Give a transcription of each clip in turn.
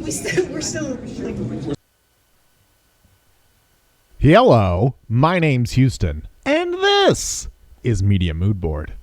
We're still like... Hello, my name's Houston, and this is Media Mood Board.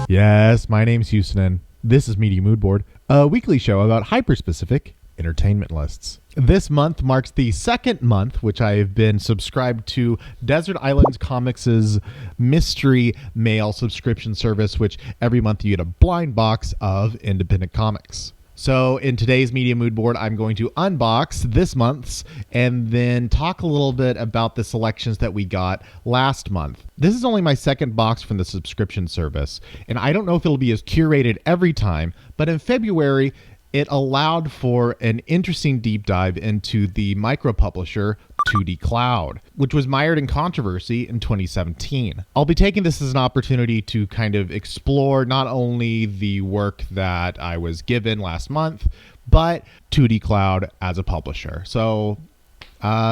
Yes, my name's Houston, and this is Media Mood Board, a weekly show about hyper-specific entertainment lists. This month marks the second month which I have been subscribed to Desert Island Comics' mystery mail subscription service, which every month you get a blind box of independent comics. So in today's Media Mood Board, I'm going to unbox this month's and then talk a little bit about the selections that we got last month. This is only my second box from the subscription service, and I don't know if it'll be as curated every time, but in February, it allowed for an interesting deep dive into the micropublisher 2dcloud, which was mired in controversy in 2017. I'll be taking this as an opportunity to kind of explore not only the work that I was given last month, but 2dcloud as a publisher. So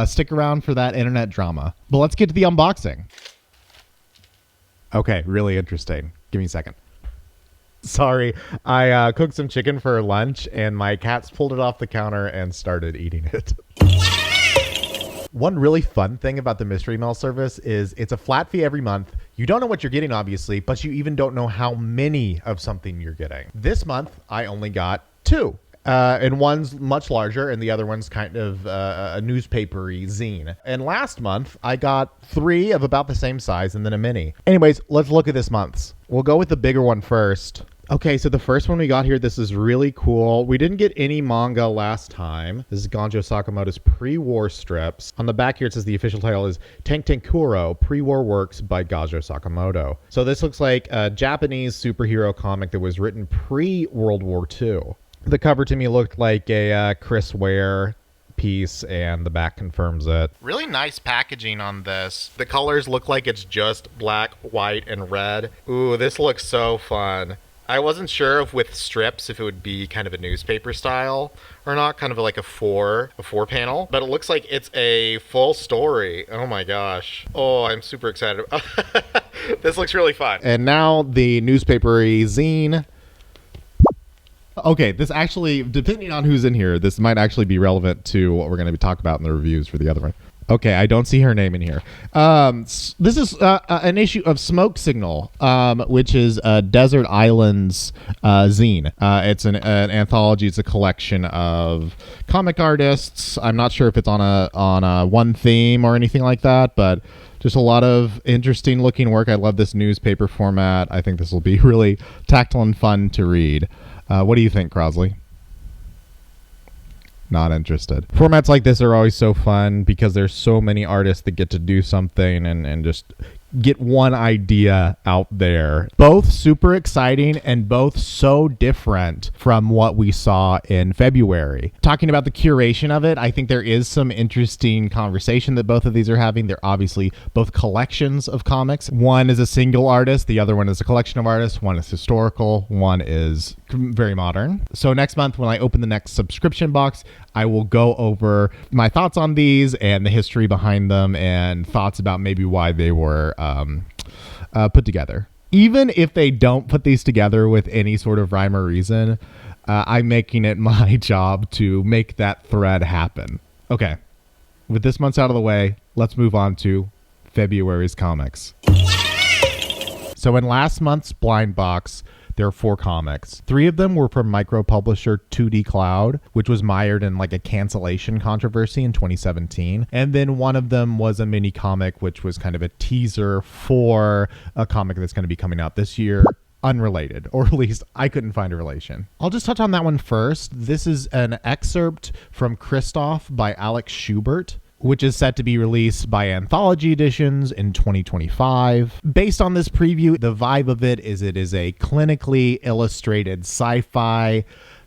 stick around for that internet drama. But let's get to the unboxing. Okay, really interesting. Give me a second. Sorry, I cooked some chicken for lunch and my cats pulled it off the counter and started eating it. One really fun thing about the mystery mail service is it's a flat fee every month. You don't know what you're getting, obviously, but you even don't know how many of something you're getting. This month, I only got 2. And one's much larger and the other one's kind of a newspapery zine. And last month, I got 3 of about the same size and then a mini. Anyways, let's look at this month's. We'll go with the bigger one first. Okay, so the first one we got here, this is really cool. We didn't get any manga last time. This is Gajo Sakamoto's pre-war strips. On the back here, it says the official title is Tankuro, Pre-War Works by Gajo Sakamoto. So this looks like a Japanese superhero comic that was written pre-World War II. The cover to me looked like a Chris Ware piece, and the back confirms it. Really nice packaging on this. The colors look like it's just black, white, and red. Ooh, this looks so fun. I wasn't sure if with strips if it would be kind of a newspaper style or not, kind of like a four panel, but it looks like it's a full story. Oh my gosh. Oh, I'm super excited. This looks really fun. And now the newspapery zine. Okay, this actually, depending on who's in here, this might actually be relevant to what we're going to be talking about in the reviews for the other one. Okay, I don't see her name in here. This is an issue of Smoke Signal, which is Desert Island's zine. It's an anthology. It's a collection of comic artists. I'm not sure if it's on a one theme or anything like that, but just a lot of interesting looking work. I love this newspaper format. I think this will be really tactile and fun to read. What do you think, Crosley? Not interested. Formats like this are always so fun because there's so many artists that get to do something and just get one idea out there. Both super exciting and both so different from what we saw in February. Talking about the curation of it, I think there is some interesting conversation that both of these are having. They're obviously both collections of comics. One is a single artist, the other one is a collection of artists. One is historical, one is very modern. So next month when I open the next subscription box, I will go over my thoughts on these and the history behind them and thoughts about maybe why they were put together. Even if they don't put these together with any sort of rhyme or reason, I'm making it my job to make that thread happen. Okay, with this month's out of the way, let's move on to February's comics. So in last month's blind box, there are 4 comics. 3 of them were from micropublisher 2dcloud, which was mired in like a cancellation controversy in 2017. And then one of them was a mini comic, which was kind of a teaser for a comic that's going to be coming out this year. Unrelated, or at least I couldn't find a relation. I'll just touch on that one first. This is an excerpt from Kristof by Schubert, which is set to be released by Anthology Editions in 2025. Based on this preview, the vibe of it is a clinically illustrated sci-fi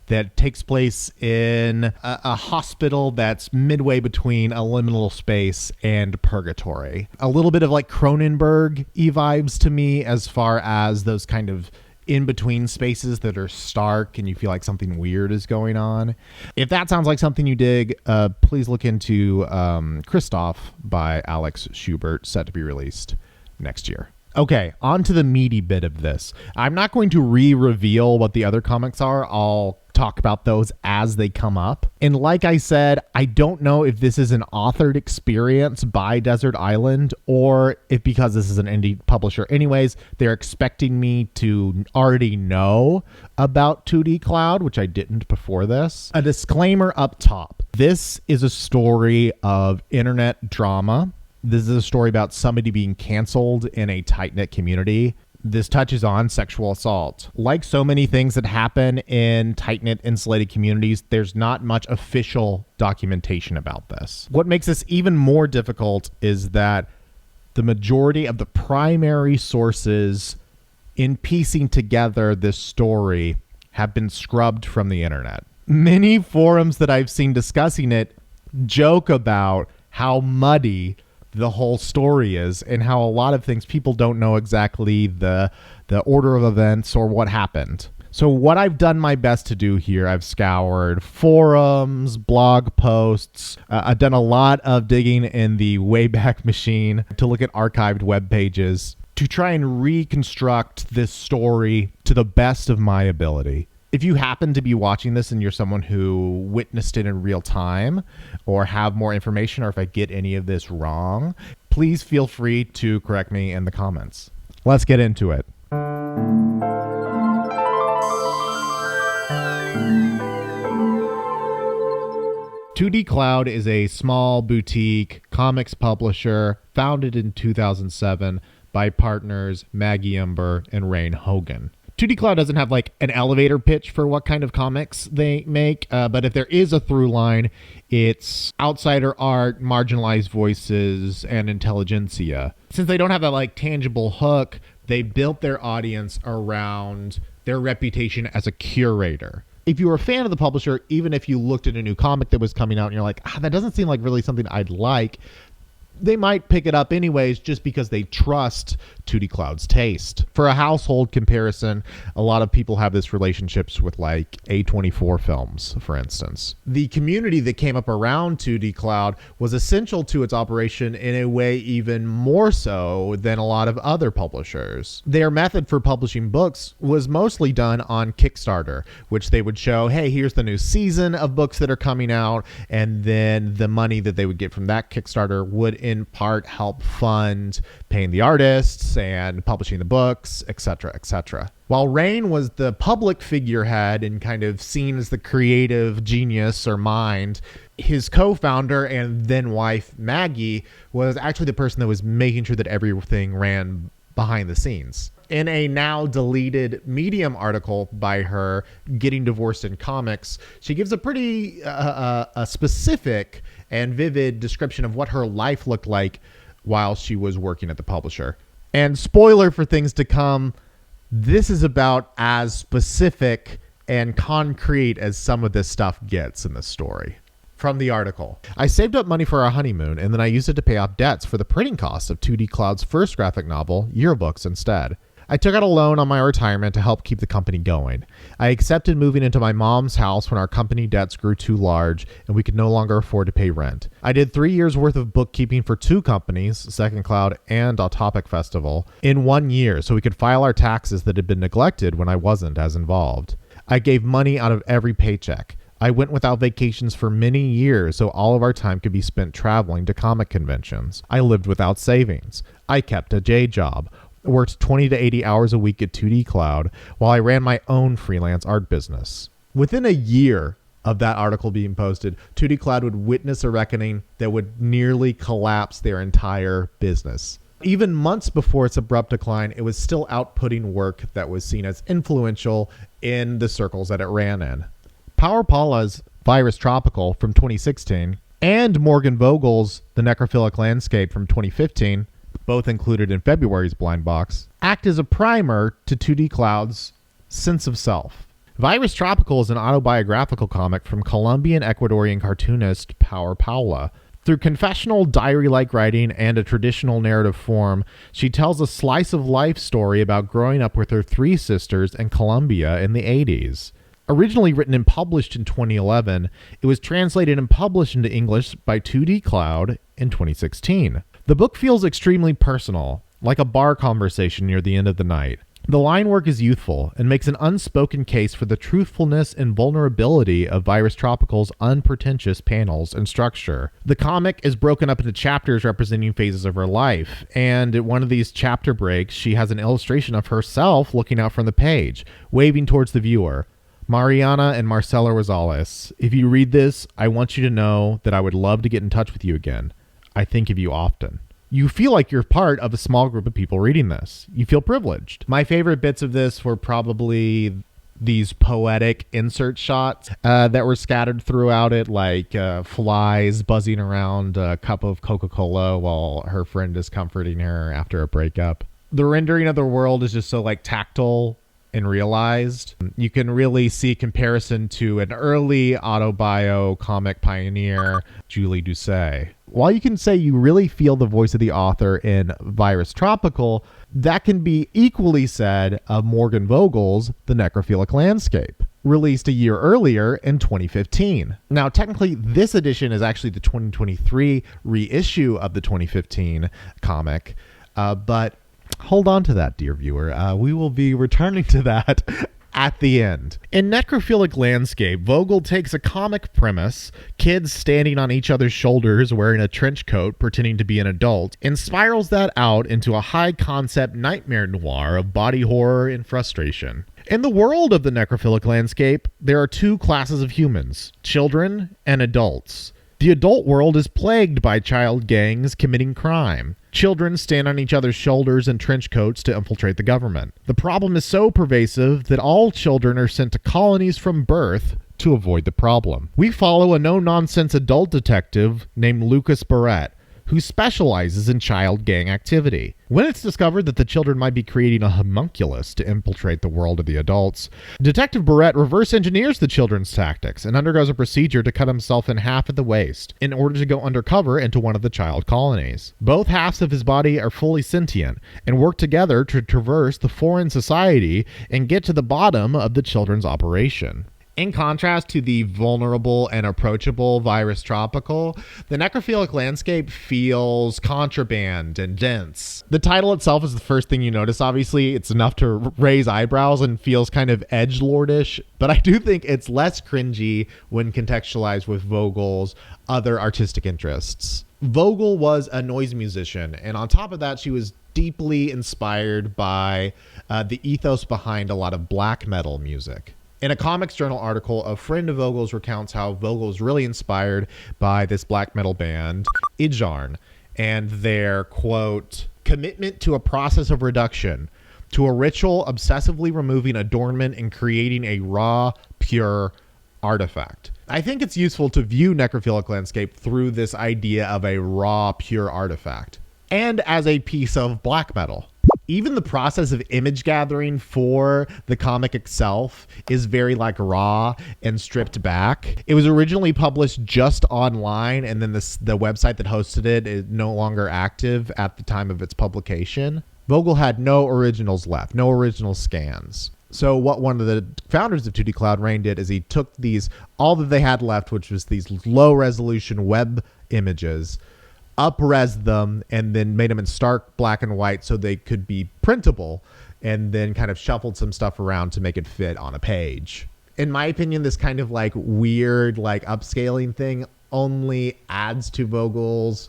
that takes place in a hospital that's midway between a liminal space and purgatory. A little bit of like Cronenberg-y vibes to me as far as those kind of in-between spaces that are stark and you feel like something weird is going on. If that sounds like something you dig, please look into Kristof by Schubert, set to be released next year. Okay, on to the meaty bit of this. I'm not going to reveal what the other comics are. I'll talk about those as they come up. And like I said, I don't know if this is an authored experience by Desert Island or if, because this is an indie publisher anyways, they're expecting me to already know about 2dcloud, which I didn't before this. A disclaimer up top. This is a story of internet drama. This is a story about somebody being canceled in a tight-knit community. This touches on sexual assault. Like so many things that happen in tight-knit, insulated communities, there's not much official documentation about this. What makes this even more difficult is that the majority of the primary sources in piecing together this story have been scrubbed from the internet. Many forums that I've seen discussing it joke about how muddy the whole story is and how a lot of things people don't know exactly the order of events or what happened. So what I've done my best to do here, I've scoured forums, blog posts. I've done a lot of digging in the Wayback Machine to look at archived web pages to try and reconstruct this story to the best of my ability. If you happen to be watching this and you're someone who witnessed it in real time or have more information, or if I get any of this wrong, please feel free to correct me in the comments. Let's get into it. 2dcloud is a small boutique comics publisher founded in 2007 by partners Maggie Umber and Rain Hogan. 2dcloud doesn't have like an elevator pitch for what kind of comics they make, but if there is a through line, it's outsider art, marginalized voices, and intelligentsia. Since they don't have that like tangible hook, they built their audience around their reputation as a curator. If you were a fan of the publisher, even if you looked at a new comic that was coming out and you're like, that doesn't seem like really something I'd like, they might pick it up anyways just because they trust 2dcloud's taste. For a household comparison, a lot of people have this relationships with like A24 films, for instance. The community that came up around 2dcloud was essential to its operation in a way even more so than a lot of other publishers. Their method for publishing books was mostly done on Kickstarter, which they would show, hey, here's the new season of books that are coming out, and then the money that they would get from that Kickstarter would in part help fund paying the artists and publishing the books, etc., etc. While Rain was the public figurehead and kind of seen as the creative genius or mind, his co-founder and then wife Maggie was actually the person that was making sure that everything ran behind the scenes. In a now deleted Medium article by her, Getting Divorced in Comics, she gives a pretty a specific and vivid description of what her life looked like while she was working at the publisher. And spoiler for things to come, this is about as specific and concrete as some of this stuff gets in the story. From the article, I saved up money for our honeymoon, and then I used it to pay off debts for the printing costs of 2dcloud's first graphic novel, Yearbooks, instead. I took out a loan on my retirement to help keep the company going. I accepted moving into my mom's house when our company debts grew too large and we could no longer afford to pay rent. I did 3 years worth of bookkeeping for 2 companies, Second Cloud and Autopic Festival, in 1 year so we could file our taxes that had been neglected when I wasn't as involved. I gave money out of every paycheck. I went without vacations for many years so all of our time could be spent traveling to comic conventions. I lived without savings. I kept a day job. Worked 20 to 80 hours a week at 2dcloud while I ran my own freelance art business. Within a year of that article being posted, 2dcloud would witness a reckoning that would nearly collapse their entire business. Even months before its abrupt decline, it was still outputting work that was seen as influential in the circles that it ran in. Paola's Virus Tropical from 2016 and Morgan Vogel's The Necrophilic Landscape from 2015, both included in February's blind box, act as a primer to 2dcloud's sense of self. Virus Tropical is an autobiographical comic from Colombian Ecuadorian cartoonist Paola. Through confessional, diary-like writing and a traditional narrative form, she tells a slice-of-life story about growing up with her 3 sisters in Colombia in the 80s. Originally written and published in 2011, it was translated and published into English by 2dcloud in 2016. The book feels extremely personal, like a bar conversation near the end of the night. The line work is youthful and makes an unspoken case for the truthfulness and vulnerability of Virus Tropical's unpretentious panels and structure. The comic is broken up into chapters representing phases of her life, and at one of these chapter breaks, she has an illustration of herself looking out from the page, waving towards the viewer. Mariana and Marcela Rosales, if you read this, I want you to know that I would love to get in touch with you again. I think of you often. You feel like you're part of a small group of people reading this. You feel privileged. My favorite bits of this were probably these poetic insert shots that were scattered throughout it, like flies buzzing around a cup of Coca-Cola while her friend is comforting her after a breakup. The rendering of the world is just so like tactile and realized. You can really see comparison to an early autobio comic pioneer, Julie Doucet. While you can say you really feel the voice of the author in Virus Tropical, that can be equally said of Morgan Vogel's The Necrophilic Landscape, released a year earlier in 2015. Now, technically, this edition is actually the 2023 reissue of the 2015 comic, but hold on to that, dear viewer. We will be returning to that at the end. In Necrophilic Landscape, Vogel takes a comic premise, kids standing on each other's shoulders wearing a trench coat pretending to be an adult, and spirals that out into a high-concept nightmare noir of body horror and frustration. In the world of the Necrophilic Landscape, there are two classes of humans, children and adults. The adult world is plagued by child gangs committing crime. Children stand on each other's shoulders in trench coats to infiltrate the government. The problem is so pervasive that all children are sent to colonies from birth to avoid the problem. We follow a no-nonsense adult detective named Lucas Barrett, who specializes in child gang activity. When it's discovered that the children might be creating a homunculus to infiltrate the world of the adults, Detective Barrett reverse engineers the children's tactics and undergoes a procedure to cut himself in half at the waist in order to go undercover into one of the child colonies. Both halves of his body are fully sentient and work together to traverse the foreign society and get to the bottom of the children's operation. In contrast to the vulnerable and approachable Virus Tropical, the Necrophilic Landscape feels contraband and dense. The title itself is the first thing you notice. Obviously, it's enough to raise eyebrows and feels kind of edgelordish, but I do think it's less cringy when contextualized with Vogel's other artistic interests. Vogel was a noise musician, and on top of that, she was deeply inspired by the ethos behind a lot of black metal music. In a Comix Journal article, a friend of Vogel's recounts how Vogel was really inspired by this black metal band, Idjarn, and their, quote, commitment to a process of reduction, to a ritual obsessively removing adornment and creating a raw, pure artifact. I think it's useful to view Necrophilic Landscape through this idea of a raw, pure artifact, and as a piece of black metal. Even the process of image gathering for the comic itself is very like raw and stripped back. It was originally published just online, and then the website that hosted it is no longer active at the time of its publication. Vogel had no originals left, no original scans. So what one of the founders of 2dcloud, Rain, did is he took all that they had left, which was these low resolution web images, up-res them, and then made them in stark black and white so they could be printable, and then kind of shuffled some stuff around to make it fit on a page. In my opinion, this kind of like weird like upscaling thing only adds to Vogel's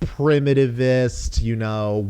primitivist,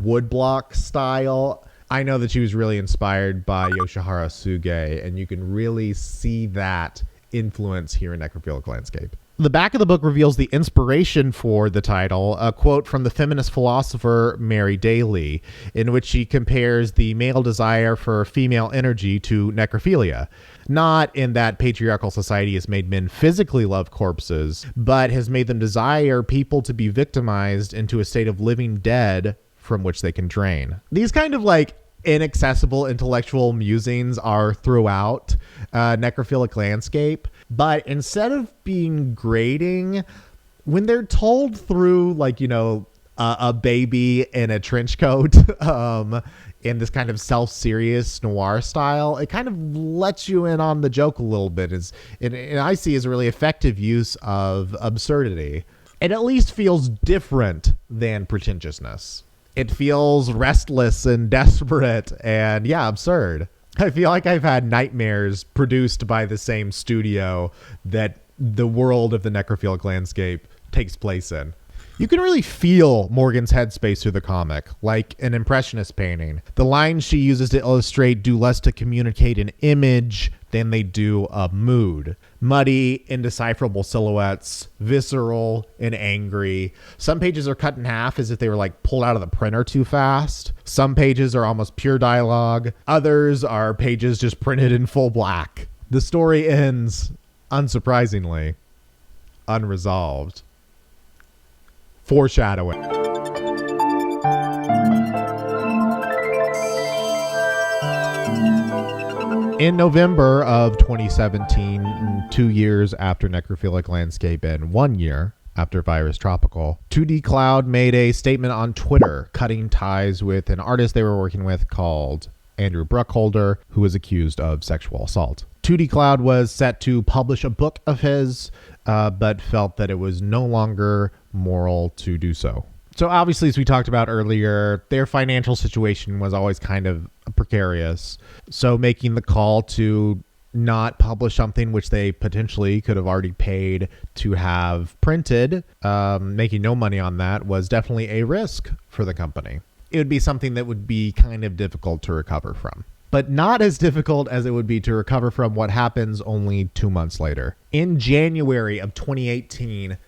woodblock style. I know that she was really inspired by Yoshihara Suge, and you can really see that influence here in Necrophilic Landscape. The back of the book reveals the inspiration for the title, a quote from the feminist philosopher Mary Daly, in which she compares the male desire for female energy to necrophilia. Not in that patriarchal society has made men physically love corpses, but has made them desire people to be victimized into a state of living dead from which they can drain. These kind of like inaccessible intellectual musings are throughout Necrophilic Landscape, but instead of being grating, when they're told through like a baby in a trench coat in this kind of self-serious noir style, it kind of lets you in on the joke a little bit. And I see as a really effective use of absurdity. It at least feels different than pretentiousness. It feels restless and desperate and, yeah, absurd. I feel like I've had nightmares produced by the same studio that the world of the Necrophilic Landscape takes place in. You can really feel Morgan's headspace through the comic, like an impressionist painting. The lines she uses to illustrate do less to communicate an image than they do a mood. Muddy, indecipherable silhouettes, visceral and angry. Some pages are cut in half as if they were like pulled out of the printer too fast. Some pages are almost pure dialogue. Others are pages just printed in full black. The story ends, unsurprisingly, unresolved. Foreshadowing. In November of 2017, 2 years after Necrophilic Landscape and 1 year after Virus Tropical, 2dcloud made a statement on Twitter cutting ties with an artist they were working with called Andrew Bruckholder, who was accused of sexual assault. 2dcloud was set to publish a book of his, but felt that it was no longer moral to do so. So obviously, as we talked about earlier, their financial situation was always kind of precarious. So making the call to not publish something which they potentially could have already paid to have printed, making no money on that, was definitely a risk for the company. It would be something that would be kind of difficult to recover from. But not as difficult as it would be to recover from what happens only 2 months later. In January of 2018,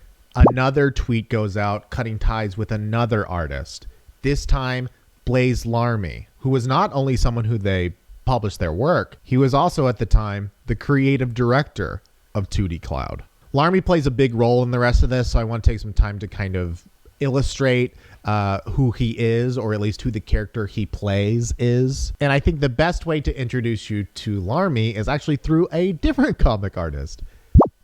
another tweet goes out cutting ties with another artist, this time Blaise Larmee, who was not only someone who they published their work, he was also at the time the creative director of 2dcloud. Larmee plays a big role in the rest of this, so I want to take some time to kind of illustrate who he is, or at least who the character he plays is. And I think the best way to introduce you to Larmee is actually through a different comic artist,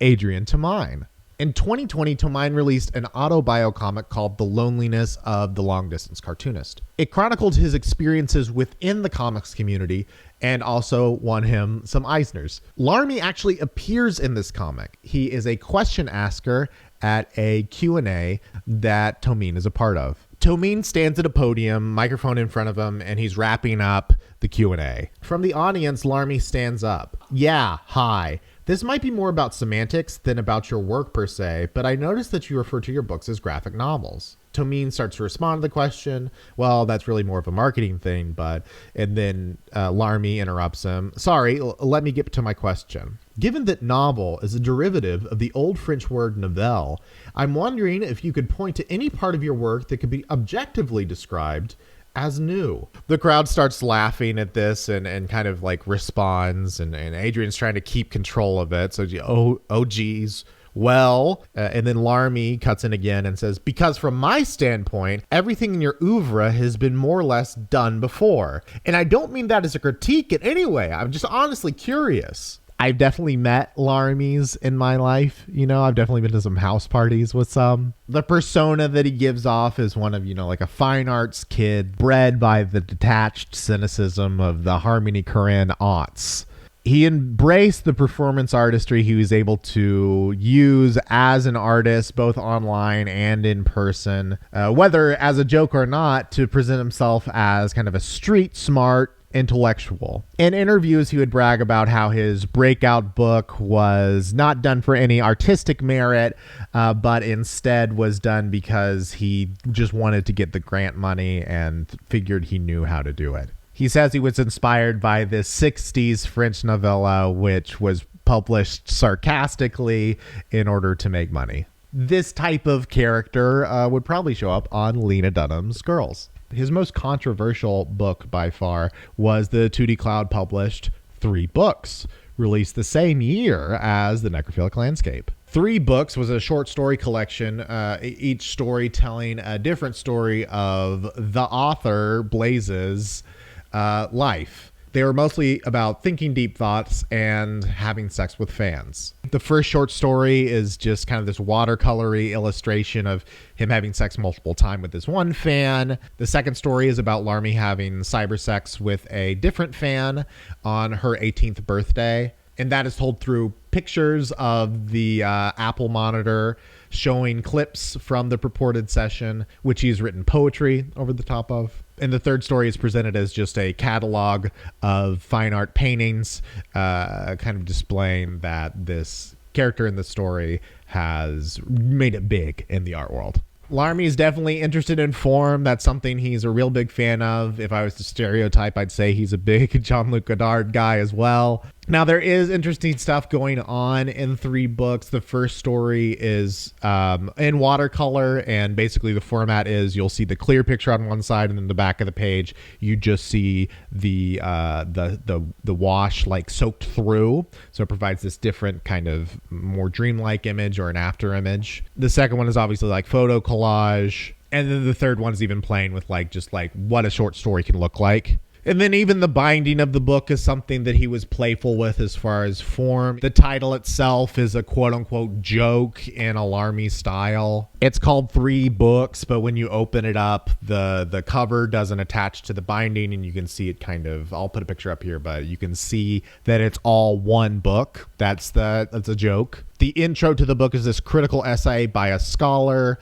Adrian Tomine. In 2020, Tomine released an autobio comic called The Loneliness of the Long-Distance Cartoonist. It chronicled his experiences within the comics community and also won him some Eisners. Larmee actually appears in this comic. He is a question asker at a Q&A that Tomine is a part of. Tomine stands at a podium, microphone in front of him, and he's wrapping up the Q&A. From the audience, Larmee stands up. Yeah, hi. This might be more about semantics than about your work per se, but I noticed that you refer to your books as graphic novels. Tomine starts to respond to the question. Well, that's really more of a marketing thing, and then Larmee interrupts him. Sorry, let me get to my question. Given that novel is a derivative of the old French word nouvelle, I'm wondering if you could point to any part of your work that could be objectively described as new. The crowd starts laughing at this and kind of like responds, and Adrian's trying to keep control of it. So, oh geez. Well, and then Larmee cuts in again and says, because from my standpoint, everything in your oeuvre has been more or less done before. And I don't mean that as a critique in any way. I'm just honestly curious. I've definitely met Larmees in my life. I've definitely been to some house parties with some. The persona that he gives off is one of, like a fine arts kid bred by the detached cynicism of the Harmony Korine aughts. He embraced the performance artistry he was able to use as an artist, both online and in person, whether as a joke or not, to present himself as kind of a street smart intellectual. In interviews, he would brag about how his breakout book was not done for any artistic merit, but instead was done because he just wanted to get the grant money and figured he knew how to do it. He says he was inspired by this 60s French novella, which was published sarcastically in order to make money. This type of character would probably show up on Lena Dunham's Girls. His most controversial book by far was the 2dcloud published 3 books, released the same year as the Necrophilic Landscape. 3 books was a short story collection, each story telling a different story of the author, Blaise's life. They were mostly about thinking deep thoughts and having sex with fans. The first short story is just kind of this watercolory illustration of him having sex multiple times with this one fan. The second story is about Larmee having cyber sex with a different fan on her 18th birthday. And that is told through pictures of the Apple monitor showing clips from the purported session, which he's written poetry over the top of. And the third story is presented as just a catalog of fine art paintings, kind of displaying that this character in the story has made it big in the art world. Larmee is definitely interested in form. That's something he's a real big fan of. If I was to stereotype, I'd say he's a big Jean-Luc Godard guy as well. Now, there is interesting stuff going on in 3 books. The first story is in watercolor, and basically the format is you'll see the clear picture on one side, and then the back of the page you just see the wash like soaked through. So it provides this different kind of more dreamlike image or an after image. The second one is obviously like photo collage, and then the third one is even playing with like just like what a short story can look like. And then even the binding of the book is something that he was playful with as far as form. The title itself is a quote-unquote joke in a Larmee style. It's called 3 books, but when you open it up, the cover doesn't attach to the binding, and you can see it kind of, I'll put a picture up here, but you can see that it's all one book. That's a joke. The intro to the book is this critical essay by a scholar,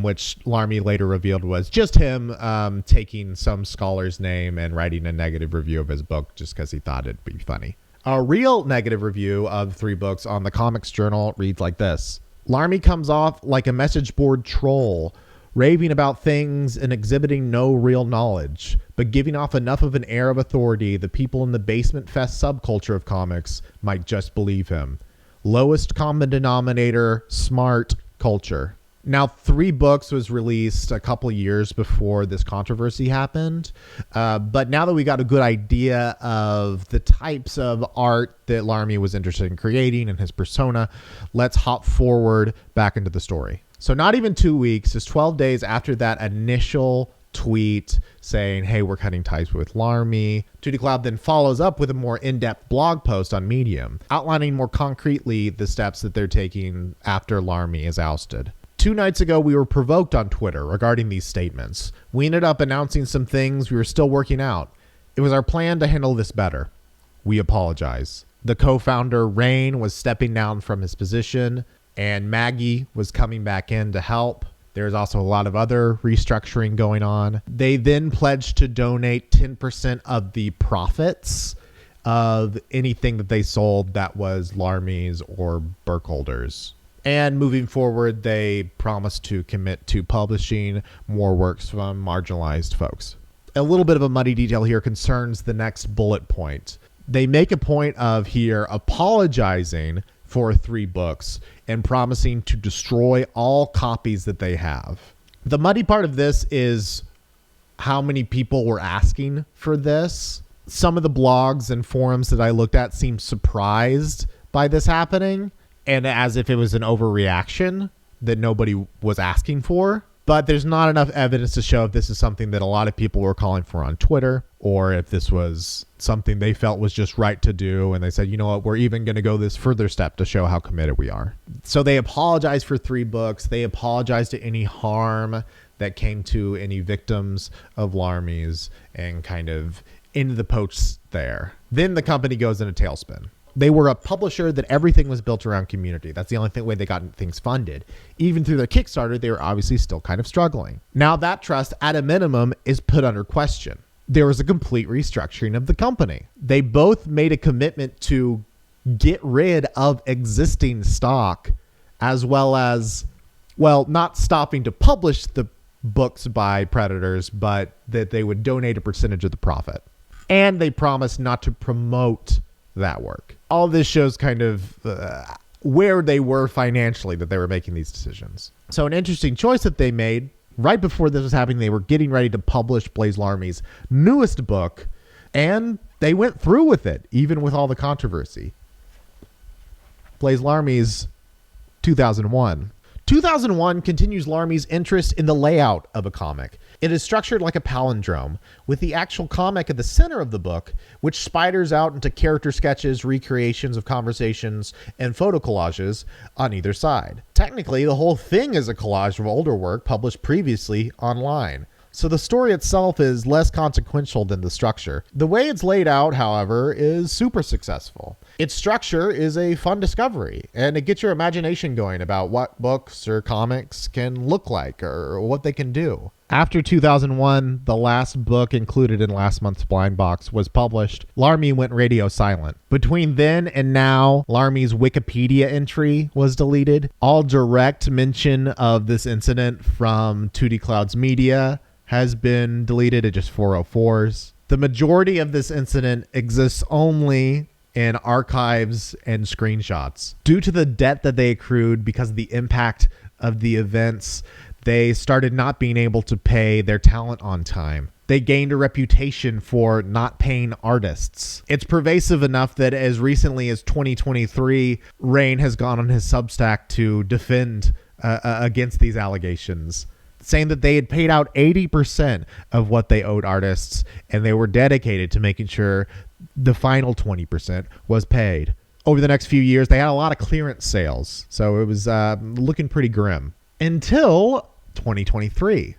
which Larmee later revealed was just him taking some scholar's name and writing a negative review of his book just because he thought it'd be funny. A real negative review of 3 books on the Comix Journal reads like this. Larmee comes off like a message board troll, raving about things and exhibiting no real knowledge, but giving off enough of an air of authority the people in the basement fest subculture of comics might just believe him. Lowest common denominator, smart culture. Now, 3 books was released a couple years before this controversy happened. But now that we got a good idea of the types of art that Larmee was interested in creating and his persona, let's hop forward back into the story. So not even 2 weeks, just 12 days after that initial tweet saying, hey, we're cutting ties with Larmee, 2dcloud then follows up with a more in-depth blog post on Medium, outlining more concretely the steps that they're taking after Larmee is ousted. 2 nights ago, we were provoked on Twitter regarding these statements. We ended up announcing some things we were still working out. It was our plan to handle this better. We apologize. The co-founder, Rain, was stepping down from his position, and Maggie was coming back in to help. There's also a lot of other restructuring going on. They then pledged to donate 10% of the profits of anything that they sold that was Larmee's or Burkholder's. And moving forward, they promised to commit to publishing more works from marginalized folks. A little bit of a muddy detail here concerns the next bullet point. They make a point of here apologizing for 3 books and promising to destroy all copies that they have. The muddy part of this is how many people were asking for this. Some of the blogs and forums that I looked at seemed surprised by this happening, and as if it was an overreaction that nobody was asking for. But there's not enough evidence to show if this is something that a lot of people were calling for on Twitter, or if this was something they felt was just right to do. And they said, you know what, we're even going to go this further step to show how committed we are. So they apologized for 3 books. They apologized to any harm that came to any victims of Larmee's and kind of into the posts there. Then the company goes in a tailspin. They were a publisher that everything was built around community. That's the only way they got things funded. Even through their Kickstarter, they were obviously still kind of struggling. Now that trust, at a minimum, is put under question. There was a complete restructuring of the company. They both made a commitment to get rid of existing stock, as well as, well, not stopping to publish the books by Predators, but that they would donate a percentage of the profit. And they promised not to promote that work. All this shows kind of where they were financially that they were making these decisions. So an interesting choice that they made right before this was happening, they were getting ready to publish Blaise Larmee's newest book, and they went through with it, even with all the controversy. Blaise Larmee's 2001. 2001 continues Larmee's interest in the layout of a comic. It is structured like a palindrome, with the actual comic at the center of the book, which spiders out into character sketches, recreations of conversations, and photo collages on either side. Technically, the whole thing is a collage of older work published previously online. So the story itself is less consequential than the structure. The way it's laid out, however, is super successful. Its structure is a fun discovery, and it gets your imagination going about what books or comics can look like or what they can do. After 2001, the last book included in last month's blind box was published, Larmee went radio silent. Between then and now, Larmee's Wikipedia entry was deleted. All direct mention of this incident from 2dcloud's media has been deleted at just 404s. The majority of this incident exists only in archives and screenshots. Due to the debt that they accrued because of the impact of the events, they started not being able to pay their talent on time. They gained a reputation for not paying artists. It's pervasive enough that as recently as 2023, Rain has gone on his Substack to defend against these allegations, saying that they had paid out 80% of what they owed artists, and they were dedicated to making sure the final 20% was paid. Over the next few years, they had a lot of clearance sales, so it was looking pretty grim. Until 2023.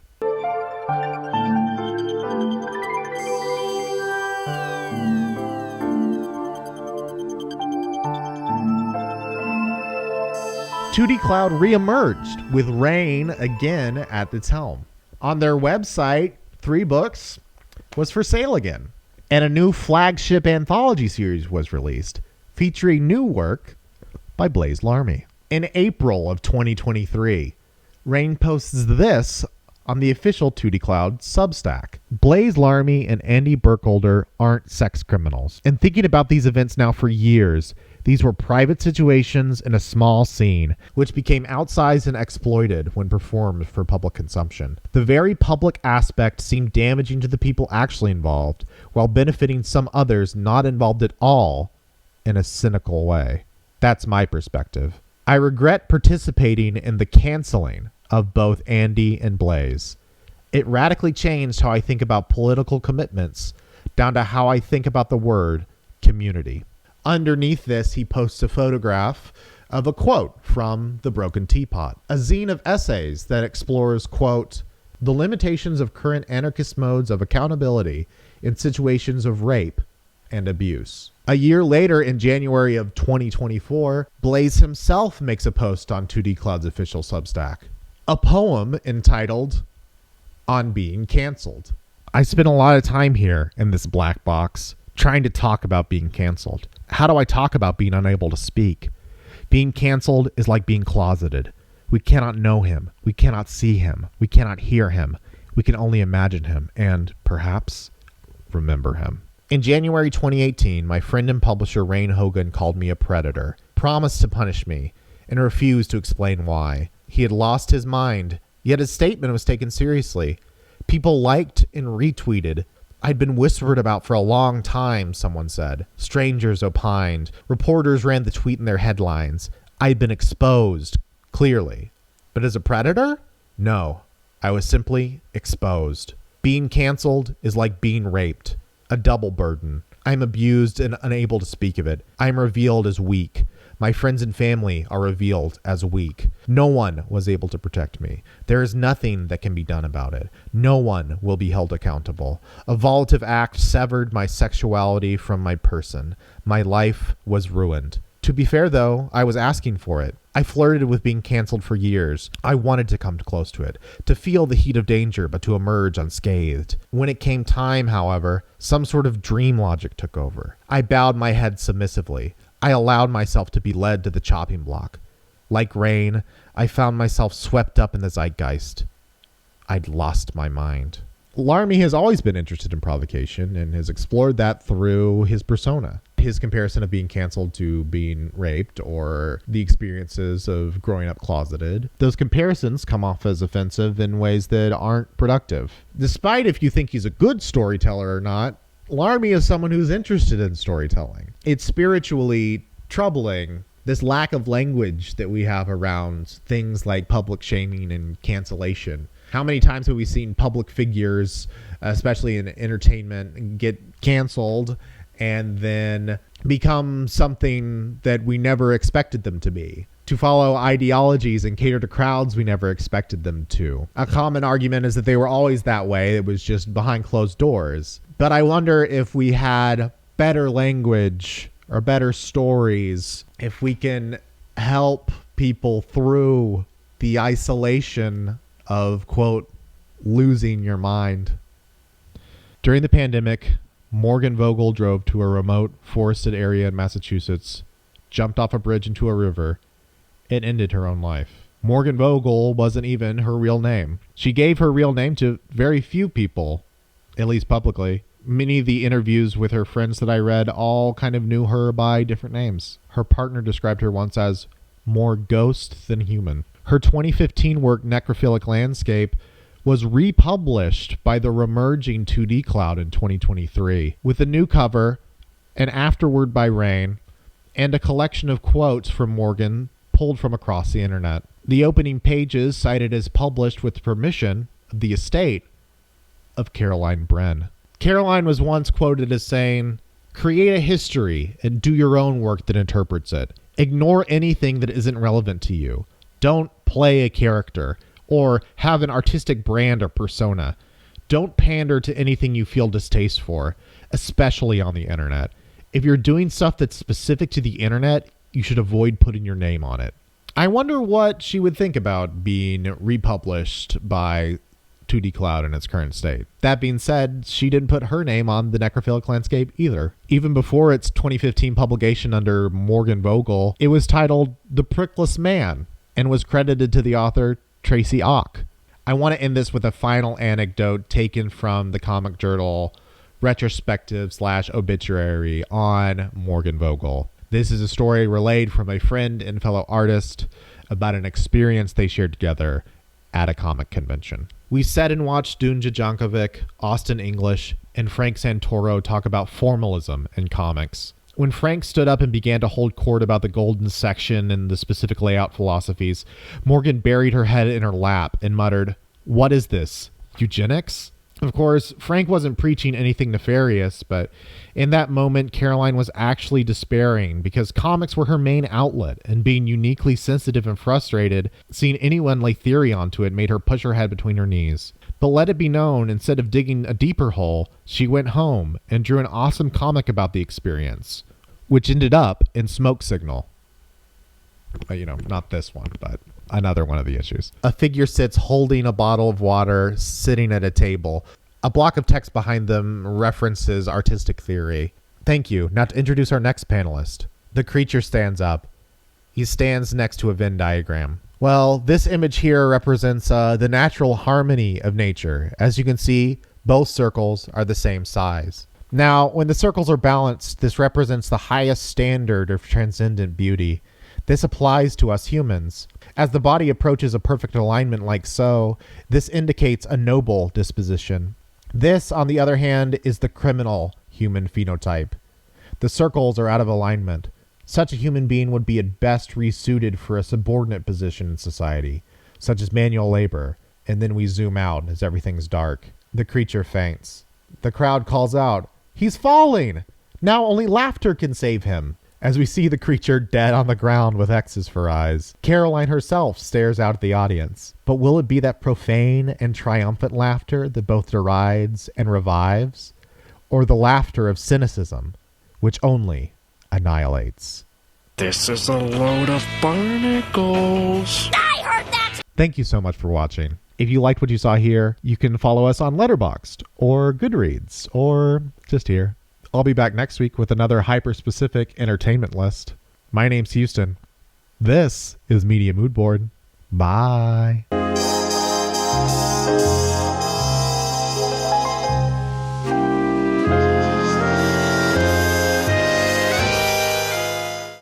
(2dcloud) reemerged with Rain again at its helm. On their website, 3 books was for sale again, and a new flagship anthology series was released featuring new work by Blaise Larmee. In April of 2023, Rain posts this on the official 2dcloud Substack. Blaise Larmee and Andy Burkholder aren't sex criminals. And thinking about these events now for years, these were private situations in a small scene, which became outsized and exploited when performed for public consumption. The very public aspect seemed damaging to the people actually involved, while benefiting some others not involved at all in a cynical way. That's my perspective. I regret participating in the canceling of both Andy and Blaise. It radically changed how I think about political commitments, down to how I think about the word community. Underneath this, he posts a photograph of a quote from The Broken Teapot, a zine of essays that explores, quote, the limitations of current anarchist modes of accountability in situations of rape and abuse. A year later, in January of 2024, Blaise himself makes a post on 2dcloud's official Substack, a poem entitled On Being Cancelled. I spent a lot of time here in this black box trying to talk about being canceled. How do I talk about being unable to speak? Being canceled is like being closeted. We cannot know him. We cannot see him. We cannot hear him. We can only imagine him and, perhaps, remember him. In January 2018, my friend and publisher Rain Hogan called me a predator, promised to punish me, and refused to explain why. He had lost his mind, yet his statement was taken seriously. People liked and retweeted. I'd been whispered about for a long time, someone said. Strangers opined. Reporters ran the tweet in their headlines. I'd been exposed, clearly. But as a predator? No. I was simply exposed. Being canceled is like being raped. A double burden. I'm abused and unable to speak of it. I'm revealed as weak. My friends and family are revealed as weak. No one was able to protect me. There is nothing that can be done about it. No one will be held accountable. A volitive act severed my sexuality from my person. My life was ruined. To be fair, though, I was asking for it. I flirted with being canceled for years. I wanted to come close to it, to feel the heat of danger, but to emerge unscathed. When it came time, however, some sort of dream logic took over. I bowed my head submissively. I allowed myself to be led to the chopping block. Like Rain, I found myself swept up in the zeitgeist. I'd lost my mind. Larmee has always been interested in provocation and has explored that through his persona. His comparison of being canceled to being raped, or the experiences of growing up closeted, those comparisons come off as offensive in ways that aren't productive. Despite if you think he's a good storyteller or not, Larmee is someone who's interested in storytelling. It's spiritually troubling, this lack of language that we have around things like public shaming and cancellation. How many times have we seen public figures, especially in entertainment, get canceled and then become something that we never expected them to be? to follow ideologies and cater to crowds we never expected them to. A common argument is that they were always that way. It was just behind closed doors. But I wonder if we had better language or better stories, if we can help people through the isolation of, quote, losing your mind. During the pandemic, Morgan Vogel drove to a remote forested area in Massachusetts, jumped off a bridge into a river, and ended her own life. Morgan Vogel wasn't even her real name. She gave her real name to very few people, at least publicly. Many of the interviews with her friends that I read all kind of knew her by different names. Her partner described her once as more ghost than human. Her 2015 work, Necrophilic Landscape, was republished by the remerging 2dcloud in 2023 with a new cover, an afterword by Rain, and a collection of quotes from Morgan pulled from across the internet. The opening pages cited as published with permission of the estate of Caroline Bren. Caroline was once quoted as saying, "Create a history and do your own work that interprets it. Ignore anything that isn't relevant to you. Don't play a character or have an artistic brand or persona. Don't pander to anything you feel distaste for, especially on the internet. If you're doing stuff that's specific to the internet, you should avoid putting your name on it." I wonder what she would think about being republished by 2dcloud in its current state. That being said, she didn't put her name on the Necrophilic Landscape either. Even before its 2015 publication under Morgan Vogel, it was titled The Prickless Man and was credited to the author Tracy Ock. I want to end this with a final anecdote taken from the comic journal retrospective/obituary on Morgan Vogel. This is a story relayed from a friend and fellow artist about an experience they shared together at a comic convention. We sat and watched Dunja Jankovic, Austin English, and Frank Santoro talk about formalism in comics. When Frank stood up and began to hold court about the golden section and the specific layout philosophies, Morgan buried her head in her lap and muttered, "What is this? Eugenics?" Of course, Frank wasn't preaching anything nefarious, but in that moment, Caroline was actually despairing because comics were her main outlet, and being uniquely sensitive and frustrated, seeing anyone lay theory onto it made her push her head between her knees. But let it be known, instead of digging a deeper hole, she went home and drew an awesome comic about the experience, which ended up in Smoke Signal. Not this one, but another one of the issues. A figure sits holding a bottle of water, sitting at a table. A block of text behind them references artistic theory. Thank you. Now to introduce our next panelist. The creature stands up. He stands next to a Venn diagram. Well, this image here represents the natural harmony of nature. As you can see, both circles are the same size. Now, when the circles are balanced, this represents the highest standard of transcendent beauty. This applies to us humans. As the body approaches a perfect alignment like so, this indicates a noble disposition. This, on the other hand, is the criminal human phenotype. The circles are out of alignment. Such a human being would be at best resuited for a subordinate position in society, such as manual labor, and then we zoom out as everything's dark. The creature faints. The crowd calls out, "He's falling! Now only laughter can save him." As we see the creature dead on the ground with X's for eyes, Caroline herself stares out at the audience. But will it be that profane and triumphant laughter that both derides and revives? Or the laughter of cynicism, which only annihilates? This is a load of barnacles. I heard that! Thank you so much for watching. If you liked what you saw here, you can follow us on Letterboxd or Goodreads or just here. I'll be back next week with another hyper-specific entertainment list. My name's Houston. This is Media Mood Board. Bye.